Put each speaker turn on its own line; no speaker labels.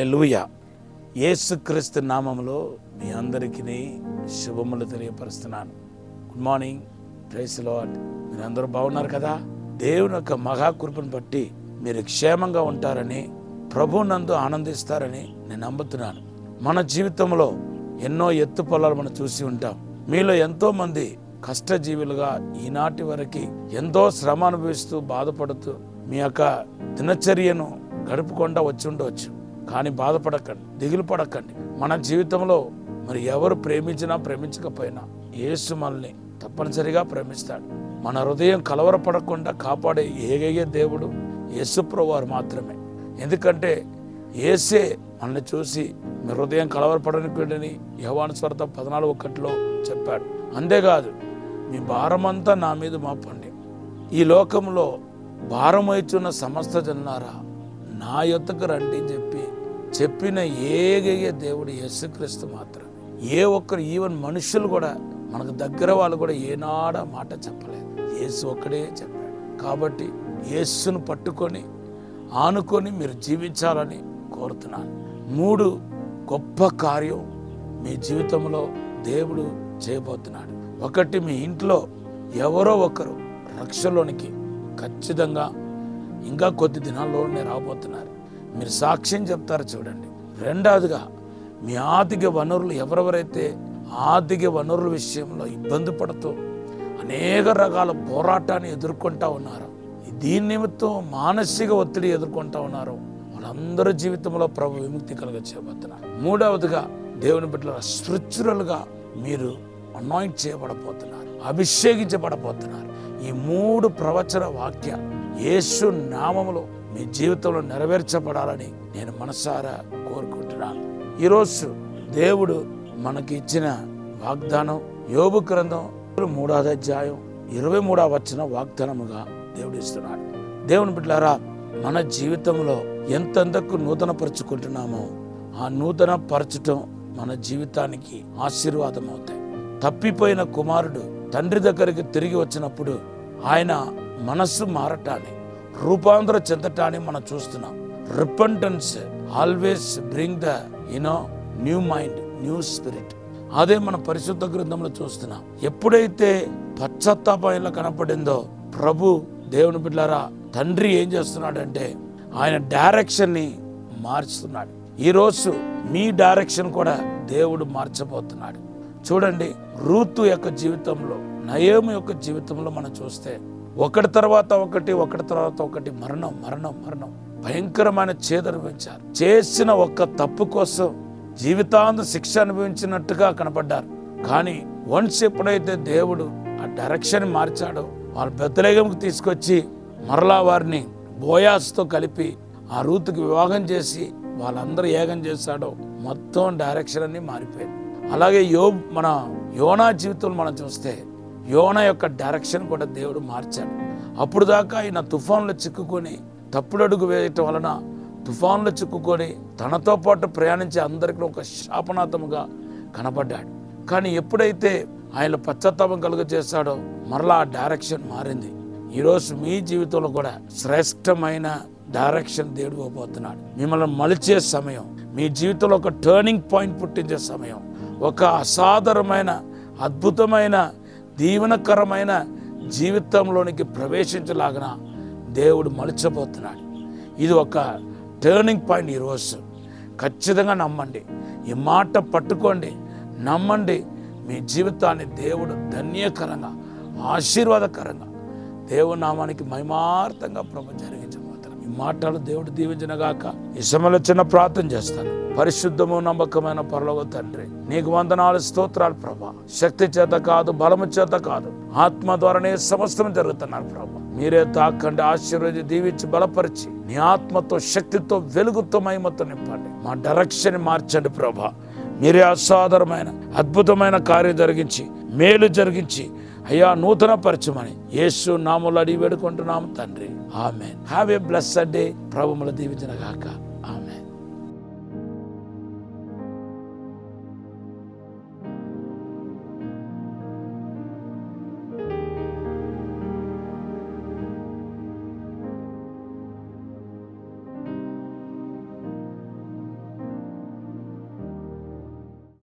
హల్లెలూయా. యేసుక్రీస్తు నామములో మీ అందరికీ శుభములు తెలియపరుస్తున్నాను. Good morning, praise the Lord. మీరు అందరూ బాగున్నారు కదా? దేవుని యొక్క మహాకృపను బట్టి మీరు క్షేమంగా ఉంటారని, ప్రభువునందు ఆనందిస్తారని నేను నమ్ముతున్నాను. మన జీవితంలో ఎన్నో ఎత్తు పొలాలు మనం చూసి ఉంటాం. మీలో ఎంతో మంది కష్టజీవులుగా ఈనాటి వరకు ఎంతో శ్రమ అనుభవిస్తూ బాధపడుతూ మీ యొక్క దినచర్యను గడుపుకుండా వచ్చి ఉండవచ్చు. కానీ బాధపడకండి, దిగులు పడకండి. మన జీవితంలో మరి ఎవరు ప్రేమించినా ప్రేమించకపోయినా యేసు మనల్ని తప్పనిసరిగా ప్రేమిస్తాడు. మన హృదయం కలవరపడకుండా కాపాడే ఏకైక దేవుడు యేసుప్రభువు వారు మాత్రమే. ఎందుకంటే యేసే మనల్ని చూసి మీ హృదయం కలవరపడనికూడని యోహాను సువార్త 14:1 చెప్పాడు. అంతేకాదు, మీ భారమంతా నా మీద మోపండి, ఈ లోకంలో భారం వచ్చున్న సమస్త జనులారా నా యొద్దకు రండి అని చెప్పిన ఏకైక దేవుడు యేసుక్రీస్తు మాత్రమే. ఏ ఒక్కరు, ఈవెన్ మనుషులు కూడా, మనకు దగ్గర వాళ్ళు కూడా ఏనాడ మాట చెప్పలేదు. యేసు ఒక్కడే చెప్పాడు. కాబట్టి యేసును పట్టుకొని ఆనుకొని మీరు జీవించాలని కోరుతున్నాను. 3 గొప్ప కార్యం మీ జీవితంలో దేవుడు చేయబోతున్నాడు. 1, మీ ఇంట్లో ఎవరో ఒకరు రక్షలోనికి ఖచ్చితంగా ఇంకా కొద్ది దినాల్లోనే రాబోతున్నారు. మీరు సాక్ష్యం చెప్తారు చూడండి. 2వదిగా, మీ ఆర్థిక వనరులు ఎవరెవరైతే ఆర్థిక వనరుల విషయంలో ఇబ్బంది పడుతూ అనేక రకాల పోరాటాన్ని ఎదుర్కొంటా ఉన్నారో, దీని నిమిత్తం మానసిక ఒత్తిడి ఎదుర్కొంటా ఉన్నారో, వాళ్ళందరి జీవితంలో ప్రభు విముక్తి కలుగ చేయబోతున్నారు. 3వదిగా, దేవుని బిడ్డల స్పిరిచువల్గా మీరు అనాయింట్ చేయబడబోతున్నారు, అభిషేకించబడబోతున్నారు. ఈ 3 ప్రవచన వాక్యాలు యేసు నామములో మీ జీవితంలో నెరవేర్చబడాలని నేను మనసారా కోరుకుంటున్నాను. ఈరోజు దేవుడు మనకి ఇచ్చిన వాగ్దానం యోబు గ్రంథం 3వ అధ్యాయం 23వ వచనం వాగ్దానముగా దేవుడు ఇస్తున్నాడు. దేవుని బిడ్డలారా, మన జీవితంలో ఎంతెంతకు నూతన పరుచుకుంటున్నామో ఆ నూతన పరచటం మన జీవితానికి ఆశీర్వాదం అవుతాయి. తప్పిపోయిన కుమారుడు తండ్రి దగ్గరికి తిరిగి వచ్చినప్పుడు ఆయన మనస్సు మారటాన్ని, రూపాంతర చెందటాన్ని మనం చూస్తున్నాం. Repentance always bring the new mind, new spirit. అదే మన పరిశుద్ధ గ్రంథంలో చూస్తున్నాం. ఎప్పుడైతే పశ్చాత్తాపం ఇలా కనపడిందో, ప్రభు దేవుని బిడ్డలారా, తండ్రి ఏం చేస్తున్నాడంటే ఆయన డైరెక్షన్ని మార్చుతున్నాడు. ఈరోజు మీ డైరెక్షన్ కూడా దేవుడు మార్చబోతున్నాడు. చూడండి, రూతు యొక్క జీవితంలో, నయోమి యొక్క జీవితంలో మనం చూస్తే ఒకటి తర్వాత ఒకటి మరణం భయంకరమైన చేదు అనుభవించారు. చేసిన ఒక్క తప్పు కోసం జీవితాంత శిక్ష అనుభవించినట్టుగా కనపడ్డారు. కానీ వన్స్ ఎప్పుడైతే దేవుడు ఆ డైరెక్షన్ మార్చాడో, వాళ్ళ బెత్లెహేముకు తీసుకొచ్చి మరలా వారిని బోయాస్తో కలిపి ఆ రూతుకి వివాహం చేసి వాళ్ళందరూ ఏకం చేశాడో, మొత్తం డైరెక్షన్ అన్ని మారిపోయింది. అలాగే మన యోనా జీవితంలో మనం చూస్తే యోనా యొక్క డైరెక్షన్ కూడా దేవుడు మార్చాడు. అప్పుడు దాకా ఆయన తుఫాన్లో చిక్కుకొని, తప్పుడు అడుగు వేయటం వలన తుఫాన్లో చిక్కుకొని తనతో పాటు ప్రయాణించే అందరికీ ఒక శాపనార్థముగా కనబడ్డాడు. కానీ ఎప్పుడైతే ఆయన పశ్చాత్తాపం కలుగ చేశాడో, మరలా ఆ డైరెక్షన్ మారింది. ఈరోజు మీ జీవితంలో కూడా శ్రేష్టమైన డైరెక్షన్ దేవుడు ఇవ్వబోతున్నాడు. మిమ్మల్ని మలిచే సమయం, మీ జీవితంలో ఒక టర్నింగ్ పాయింట్ పుట్టించే సమయం, ఒక అసాధారణమైన అద్భుతమైన దీవెనకరమైన జీవితంలోనికి ప్రవేశించలాగిన దేవుడు మలచబోతున్నాడు. ఇది ఒక టర్నింగ్ పాయింట్. ఈరోజు ఖచ్చితంగా నమ్మండి, ఈ మాట పట్టుకోండి, నమ్మండి. మీ జీవితాన్ని దేవుడు ధన్యకరంగా, ఆశీర్వాదకరంగా, దేవుని నామానికి మహిమార్థంగా ప్రభు జరిగించబోతున్నాడు. ఈ మాటలు దేవుడు దీవించినగాక. ఈ సమయంలో చిన్న ప్రార్థన చేస్తాను. పరిశుద్ధము నమ్మకమైన పరలోక తండ్రి, నీకు వందనాలు, స్తోత్రాలు ప్రభా. శక్తి చేత కాదు, బలము చేత కాదు, ఆత్మ ద్వారానే సమస్తం జరుగుతున్నారు ప్రభా. మీరే తాకండి, ఆశీర్వదించి, దీవించి, బలపరిచి, నీ ఆత్మతో, శక్తితో, వెలుగుతో, మహిమతో నింపండి. మా డైరెక్షన్ మార్చండి ప్రభా. మీరే అసాధారణమైన అద్భుతమైన కార్యం జరిగించి, మేలు జరిగించి, అయ్యా నూతన పరచమని యేసు నామములో అడిగి వేడుకుంటున్నాము తండ్రి. ఆమేన్. Have a blessed day. ప్రభువును దీవించును గాక.